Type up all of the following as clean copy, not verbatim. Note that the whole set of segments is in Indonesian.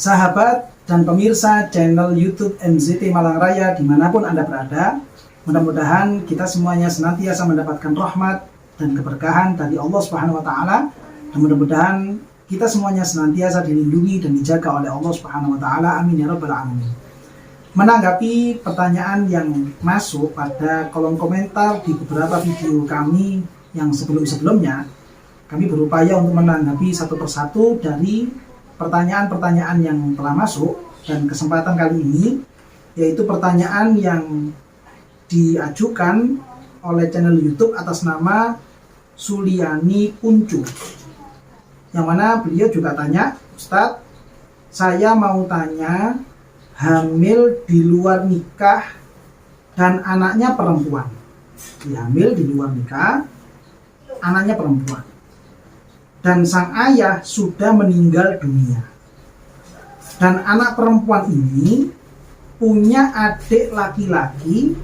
Sahabat dan pemirsa channel YouTube MZT Malang Raya dimanapun Anda berada, mudah-mudahan kita semuanya senantiasa mendapatkan rahmat dan keberkahan dari Allah Subhanahu wa Ta'ala, dan mudah-mudahan kita semuanya senantiasa dilindungi dan dijaga oleh Allah Subhanahu wa Ta'ala. Amin ya rabbal alamin. Menanggapi pertanyaan yang masuk pada kolom komentar di beberapa video kami yang sebelum-sebelumnya, kami berupaya untuk menanggapi satu persatu dari pertanyaan-pertanyaan yang telah masuk, dan kesempatan kali ini yaitu pertanyaan yang diajukan oleh channel YouTube atas nama Suliani Kuncu, yang mana beliau juga tanya, Ustadz, saya mau tanya, hamil di luar nikah dan anaknya perempuan. Hamil di luar nikah, anaknya perempuan, dan sang ayah sudah meninggal dunia. Dan anak perempuan ini punya adik laki-laki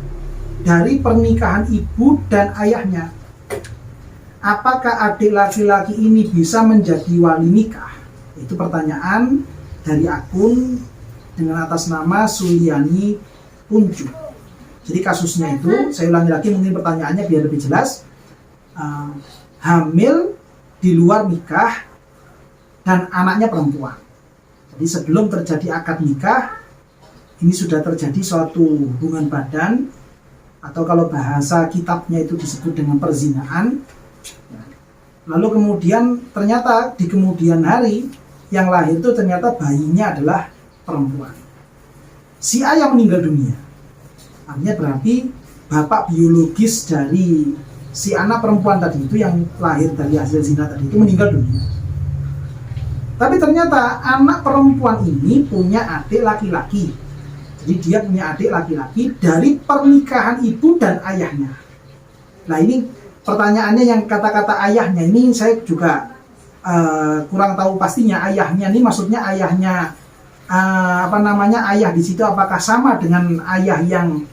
dari pernikahan ibu dan ayahnya. Apakah adik laki-laki ini bisa menjadi wali nikah? Itu pertanyaan dari akun dengan atas nama Suliani Kuncu. Jadi kasusnya itu, saya ulangi lagi mungkin pertanyaannya biar lebih jelas. Hamil di luar nikah dan anaknya perempuan. Jadi sebelum terjadi akad nikah, ini sudah terjadi suatu hubungan badan, atau kalau bahasa kitabnya itu disebut dengan perzinaan. Lalu kemudian ternyata di kemudian hari yang lahir itu ternyata bayinya adalah perempuan. Si ayah meninggal dunia. Artinya berarti bapak biologis dari si anak perempuan tadi itu yang lahir dari hasil zina tadi itu meninggal dunia. Tapi ternyata anak perempuan ini punya adik laki-laki. Jadi dia punya adik laki-laki dari pernikahan ibu dan ayahnya. Nah ini pertanyaannya yang kata-kata ayahnya ini saya juga kurang tahu pastinya. Ayahnya ini maksudnya ayahnya ayah di situ apakah sama dengan ayah yang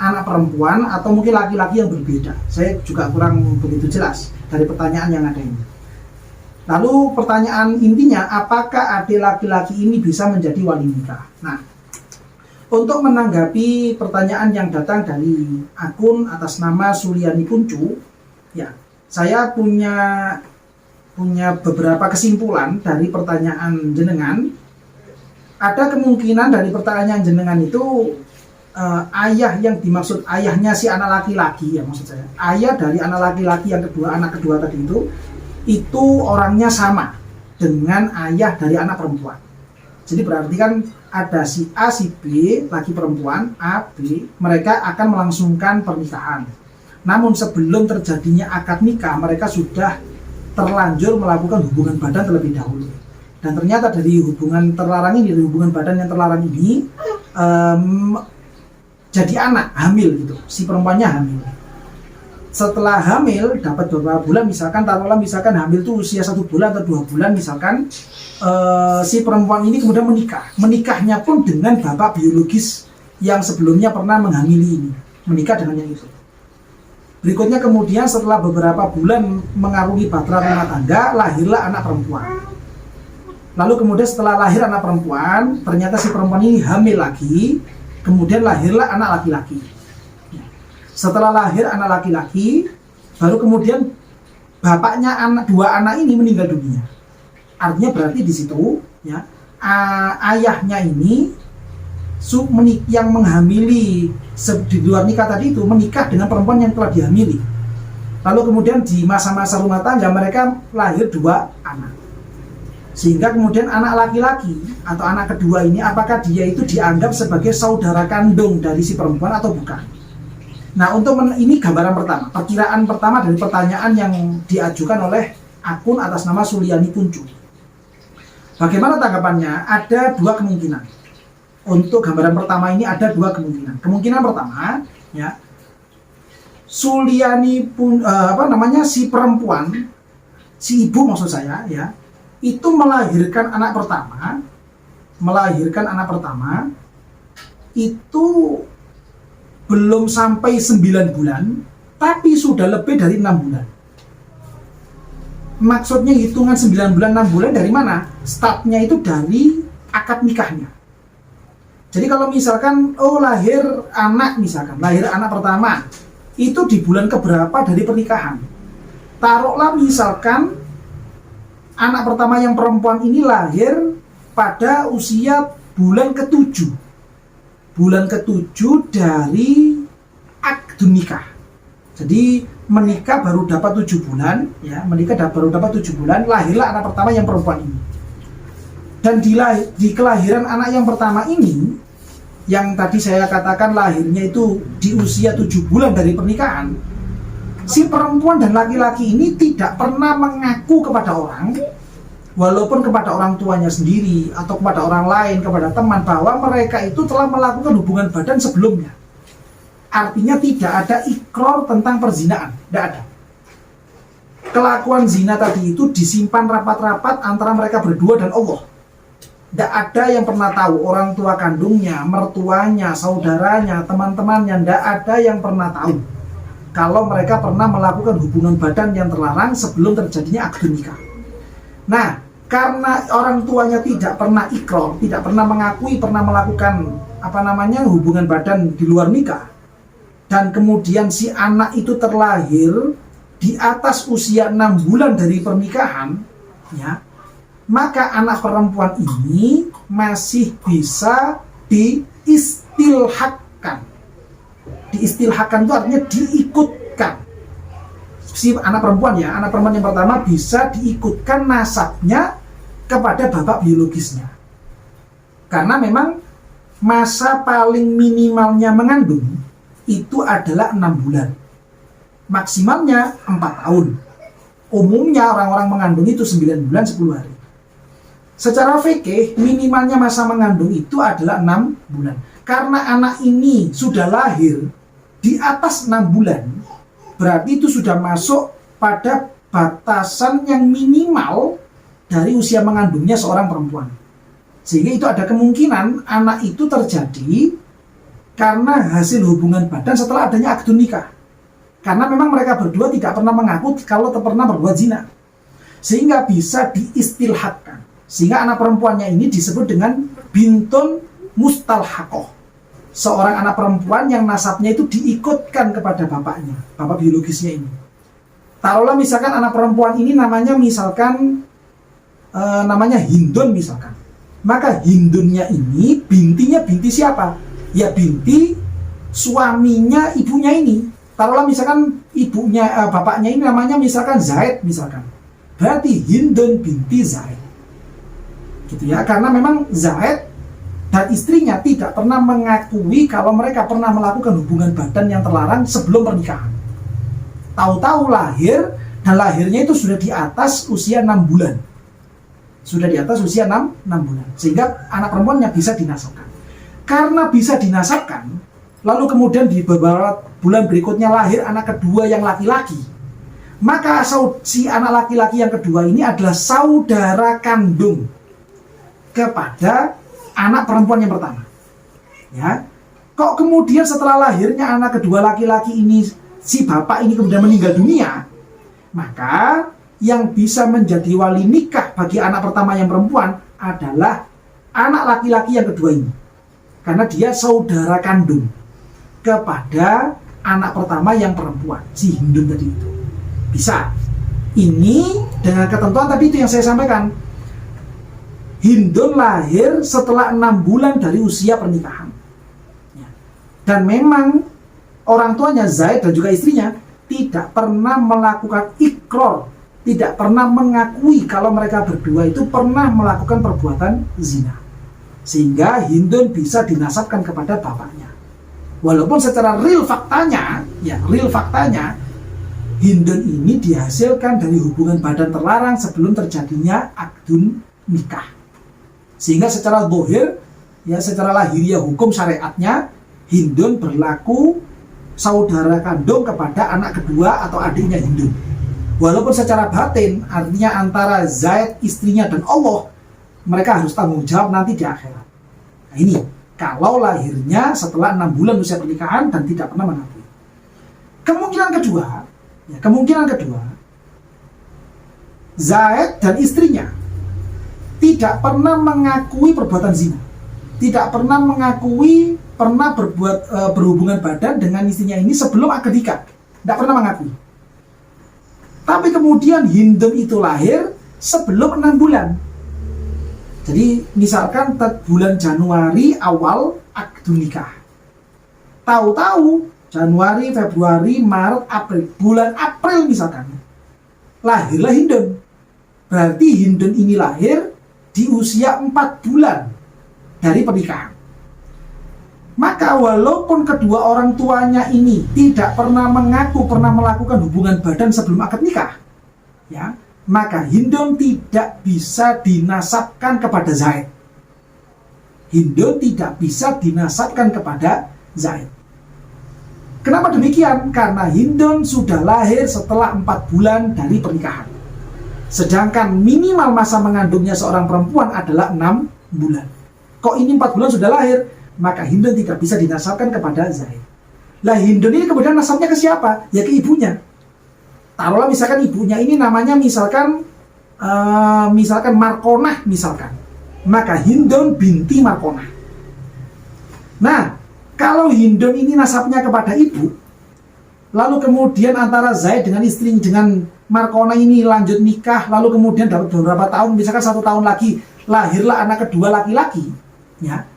anak perempuan atau mungkin laki-laki yang berbeda. Saya juga kurang begitu jelas dari pertanyaan yang ada ini. Lalu pertanyaan intinya, apakah adik laki-laki ini bisa menjadi wali nikah? Nah, untuk menanggapi pertanyaan yang datang dari akun atas nama Suliani Kuncu, ya, saya punya beberapa kesimpulan dari pertanyaan jenengan. Ada kemungkinan dari pertanyaan jenengan itu ayah yang dimaksud ayahnya si anak laki-laki, ya maksud saya ayah dari anak laki-laki yang kedua, anak kedua tadi itu orangnya sama dengan ayah dari anak perempuan. Jadi berarti kan ada si A, si B, laki perempuan A, B, mereka akan melangsungkan pernikahan. Namun sebelum terjadinya akad nikah, mereka sudah terlanjur melakukan hubungan badan terlebih dahulu. Dan ternyata dari hubungan terlarang ini, dari hubungan badan yang terlarang ini, jadi anak, hamil gitu, si perempuannya hamil. Setelah hamil dapat beberapa bulan, misalkan taruhlah misalkan hamil itu usia 1 bulan atau 2 bulan misalkan, si perempuan ini kemudian menikahnya pun dengan bapak biologis yang sebelumnya pernah menghamili ini, menikah dengan yang itu. Berikutnya kemudian setelah beberapa bulan mengarungi bahtera rumah tangga, lahirlah anak perempuan. Lalu kemudian setelah lahir anak perempuan, ternyata si perempuan ini hamil lagi, kemudian lahirlah anak laki-laki. Setelah lahir anak laki-laki, baru kemudian bapaknya dua anak ini meninggal dunia. Artinya berarti di situ, ya, ayahnya ini yang menghamili di luar nikah tadi itu menikah dengan perempuan yang telah dihamili. Lalu kemudian di masa-masa rumah tangga mereka lahir 2 anak. Sehingga kemudian anak laki-laki atau anak kedua ini, apakah dia itu dianggap sebagai saudara kandung dari si perempuan atau bukan? Nah, untuk ini gambaran pertama, perkiraan pertama dari pertanyaan yang diajukan oleh akun atas nama Suliani Kuncu. Bagaimana tanggapannya? Ada 2 kemungkinan. Untuk gambaran pertama ini ada 2 kemungkinan. Kemungkinan pertama, ya, Suliani si perempuan, si ibu maksud saya, ya, itu melahirkan anak pertama itu belum sampai 9 bulan, tapi sudah lebih dari 6 bulan. Maksudnya hitungan 9 bulan, 6 bulan dari mana? Startnya itu dari akad nikahnya. Jadi kalau misalkan lahir anak pertama itu di bulan keberapa dari pernikahan. Taruhlah misalkan anak pertama yang perempuan ini lahir pada usia bulan ke-7. Bulan ke-7 dari akad nikah. Jadi menikah baru dapat 7 bulan, ya, baru dapat 7 bulan, lahirlah anak pertama yang perempuan ini. Dan di kelahiran anak yang pertama ini, yang tadi saya katakan lahirnya itu di usia 7 bulan dari pernikahan, si perempuan dan laki-laki ini tidak pernah mengaku kepada orang, walaupun kepada orang tuanya sendiri atau kepada orang lain, kepada teman, bahwa mereka itu telah melakukan hubungan badan sebelumnya. Artinya tidak ada ikrar tentang perzinaan, tidak ada. Kelakuan zina tadi itu disimpan rapat-rapat antara mereka berdua dan Allah. Tidak ada yang pernah tahu, orang tua kandungnya, mertuanya, saudaranya, teman-temannya, tidak ada yang pernah tahu kalau mereka pernah melakukan hubungan badan yang terlarang sebelum terjadinya akad nikah. Nah, karena orang tuanya tidak pernah ikrar, tidak pernah mengakui pernah melakukan hubungan badan di luar nikah, dan kemudian si anak itu terlahir di atas usia 6 bulan dari pernikahan, ya, maka anak perempuan ini masih bisa diistilhakkan. Diistilhakkan itu artinya diikutkan. Si anak perempuan yang pertama bisa diikutkan nasabnya kepada bapak biologisnya. Karena memang masa paling minimalnya mengandung itu adalah 6 bulan. Maksimalnya 4 tahun. Umumnya orang-orang mengandung itu 9 bulan 10 hari. Secara fikih, minimalnya masa mengandung itu adalah 6 bulan. Karena anak ini sudah lahir di atas 6 bulan, berarti itu sudah masuk pada batasan yang minimal dari usia mengandungnya seorang perempuan. Sehingga itu ada kemungkinan anak itu terjadi karena hasil hubungan badan setelah adanya akad nikah. Karena memang mereka berdua tidak pernah mengaku kalau pernah berbuat zina. Sehingga bisa diistilhakkan. Sehingga anak perempuannya ini disebut dengan bintun mustalhakoh. Seorang anak perempuan yang nasabnya itu diikutkan kepada bapaknya, bapak biologisnya ini. Taruhlah misalkan anak perempuan ini namanya Hindun misalkan. Maka Hindunnya ini bintinya binti siapa? Ya binti suaminya ibunya ini. Taruhlah misalkan bapaknya ini namanya misalkan Zaid misalkan. Berarti Hindun binti Zaid. Gitu ya, karena memang Zaid dan istrinya tidak pernah mengakui kalau mereka pernah melakukan hubungan badan yang terlarang sebelum pernikahan. Tahu-tahu lahir, dan lahirnya itu sudah di atas usia 6 bulan. Sudah di atas usia 6 bulan. Sehingga anak perempuannya bisa dinasabkan. Karena bisa dinasabkan, lalu kemudian di beberapa bulan berikutnya lahir anak kedua yang laki-laki, maka si anak laki-laki yang kedua ini adalah saudara kandung kepada anak perempuan yang pertama. Ya, kok kemudian setelah lahirnya anak kedua laki-laki ini, si bapak ini kemudian meninggal dunia, maka yang bisa menjadi wali nikah bagi anak pertama yang perempuan adalah anak laki-laki yang kedua ini, karena dia saudara kandung kepada anak pertama yang perempuan, si Hindun tadi itu. Bisa. Ini dengan ketentuan tadi itu yang saya sampaikan. Hindun lahir setelah 6 bulan dari usia pernikahan. Dan memang orang tuanya Zaid dan juga istrinya tidak pernah melakukan ikrar, tidak pernah mengakui kalau mereka berdua itu pernah melakukan perbuatan zina. Sehingga Hindun bisa dinasabkan kepada bapaknya. Walaupun secara real faktanya Hindun ini dihasilkan dari hubungan badan terlarang sebelum terjadinya akad nikah. Sehingga secara zahir, ya secara lahiriah hukum syariatnya, Hindun berlaku saudara kandung kepada anak kedua atau adiknya Hindun. Walaupun secara batin, artinya antara Zaid, istrinya, dan Allah, mereka harus tanggung jawab nanti di akhirat. Nah ini, kalau lahirnya setelah 6 bulan usia pernikahan dan tidak pernah mengakui. Kemungkinan kedua, Zaid dan istrinya tidak pernah mengakui perbuatan zina, tidak pernah mengakui pernah berhubungan badan dengan istrinya ini sebelum akad nikah, tidak pernah mengakui. Tapi kemudian Hindun itu lahir sebelum 6 bulan. Jadi misalkan bulan Januari awal akad nikah, tahu-tahu Januari, Februari, Maret, April, bulan April misalkan lahirlah Hindun. Berarti Hindun ini lahir di usia 4 bulan dari pernikahan. Maka walaupun kedua orang tuanya ini tidak pernah mengaku pernah melakukan hubungan badan sebelum akad nikah, ya, maka Hindun tidak bisa dinasabkan kepada Zaid. Hindun tidak bisa dinasabkan kepada Zaid. Kenapa demikian? Karena Hindun sudah lahir setelah 4 bulan dari pernikahan. Sedangkan minimal masa mengandungnya seorang perempuan adalah 6 bulan. Kok ini 4 bulan sudah lahir? Maka Hindun tidak bisa dinasabkan kepada Zaid. Lah Hindun ini kemudian nasabnya ke siapa? Ya ke ibunya. Taruhlah misalkan ibunya ini namanya misalkan Markonah misalkan. Maka Hindun binti Markonah. Nah, kalau Hindun ini nasabnya kepada ibu, lalu kemudian antara Zaid dengan istri dengan Markonah ini lanjut nikah, lalu kemudian dapat beberapa tahun, misalkan 1 tahun lagi lahirlah anak kedua laki-laki, ya.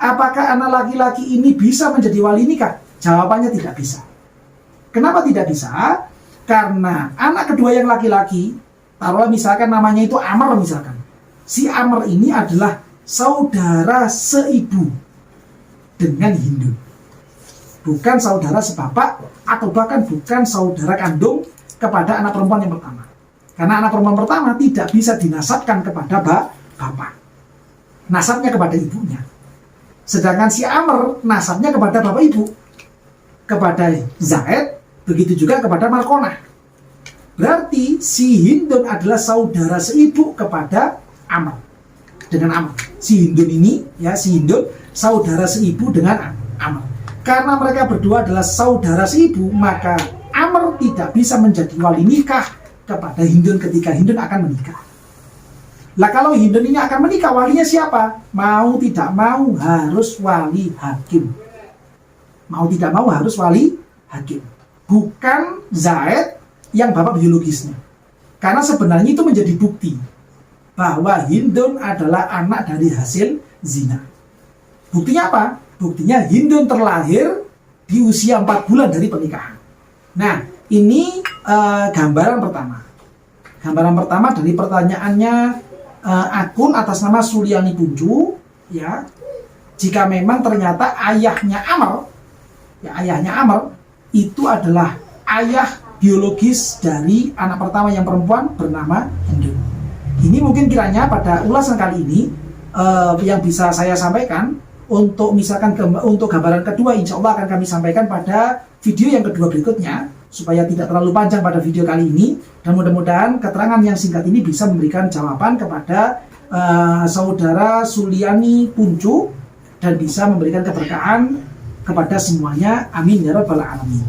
Apakah anak laki-laki ini bisa menjadi wali nikah? Jawabannya tidak bisa. Kenapa tidak bisa? Karena anak kedua yang laki-laki, taruhlah misalkan namanya itu Amr misalkan. Si Amr ini adalah saudara seibu dengan Hindun. Bukan saudara sebapak atau bahkan bukan saudara kandung kepada anak perempuan yang pertama. Karena anak perempuan pertama tidak bisa dinasabkan kepada bapak. Nasabnya kepada ibunya. Sedangkan si Amr nasabnya kepada bapak ibu, kepada Zaid, begitu juga kepada Markonah. Berarti si Hindun adalah saudara seibu kepada Amr. Dengan Amr, si Hindun ini, ya, si Hindun saudara seibu dengan Amr. Karena mereka berdua adalah saudara seibu, maka Amr tidak bisa menjadi wali nikah kepada Hindun ketika Hindun akan menikah. Lah kalau Hindun ini akan menikah, walinya siapa? Mau tidak mau harus wali hakim. Mau tidak mau harus wali hakim. Bukan Zaid yang bapak biologisnya. Karena sebenarnya itu menjadi bukti bahwa Hindun adalah anak dari hasil zina. Buktinya apa? Buktinya Hindun terlahir di usia 4 bulan dari pernikahan. Nah, ini gambaran pertama. Gambaran pertama dari pertanyaannya akun atas nama Suliani Puncu, ya. Jika memang ternyata ayahnya Amr, ya, ayahnya Amr itu adalah ayah biologis dari anak pertama yang perempuan bernama Hindun. Ini mungkin kiranya pada ulasan kali ini yang bisa saya sampaikan. Untuk misalkan untuk gambaran kedua, insya Allah akan kami sampaikan pada video yang kedua berikutnya, supaya tidak terlalu panjang pada video kali ini. Dan mudah-mudahan keterangan yang singkat ini bisa memberikan jawaban kepada saudara Suliani Puncu dan bisa memberikan keberkahan kepada semuanya. Amin ya rabbal alamin.